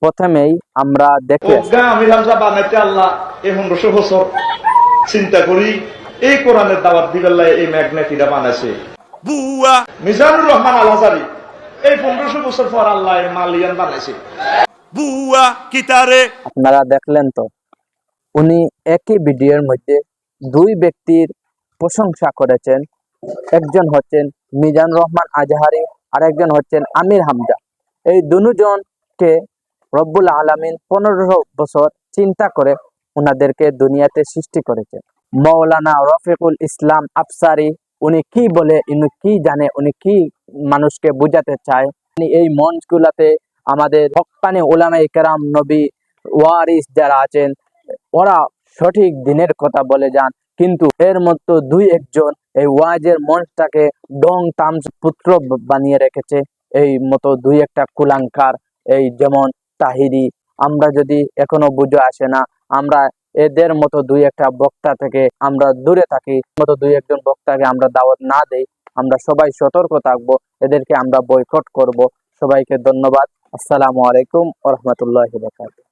প্রথমেই আমরা দেখে আমি হামজা বানাইতে আল্লাহ এই 1500 বছর চিন্তা করি এই কোরআনের দাওয়াত দিবেন এই ম্যাগনেটিটা বানাইছে বুয়া মিজানুর রহমান আল হাজারি এই 1500 বছর পর আল্লাহ এই মালিয়ান বানাইছে বুয়া কিতারে। আপনারা দেখলেন তো, উনি একই ভিডিওর মধ্যে দুই ব্যক্তির প্রশংসা করেছেন। একজন হচ্ছেন মিজানুর রহমান আজহারি আর একজন হচ্ছেন আমির হামজা। এই দুজনকে রব্বুল আলামিন 1500 বছর চিন্তা করে ওনাদেরকে দুনিয়াতে সৃষ্টি করেছে। মৌলানা রফিকুল ইসলাম আফসারি উনি কি বলে, উনি কি জানে, উনি কি মানুষকে বুঝাতে চায়, এই মঞ্চগুলাতে আমাদের হক্কানি উলামায়ে কেরাম, নবী ওয়ারিস যারা আছেন, ওরা সঠিক দিনের কথা বলে যান, কিন্তু এর মধ্যে দুই একজন এই ওয়াজের মঞ্চটাকে ডং তামস পুত্র বানিয়ে রেখেছে। এই মতো দুই একটা কুলাঙ্কার, এই যেমন তাহিরি, আমরা যদি এখনো বুঝে আসে না, আমরা এদের মতো দুই একটা বক্তা থেকে আমরা দূরে থাকি, মতো দুই একজন বক্তাকে আমরা দাওয়াত না দেই, আমরা সবাই সতর্ক থাকবো, এদেরকে আমরা বয়কট করব। সবাইকে ধন্যবাদ। আসসালামু আলাইকুম ওয়া রাহমাতুল্লাহি ওয়া বারাকাতুহু।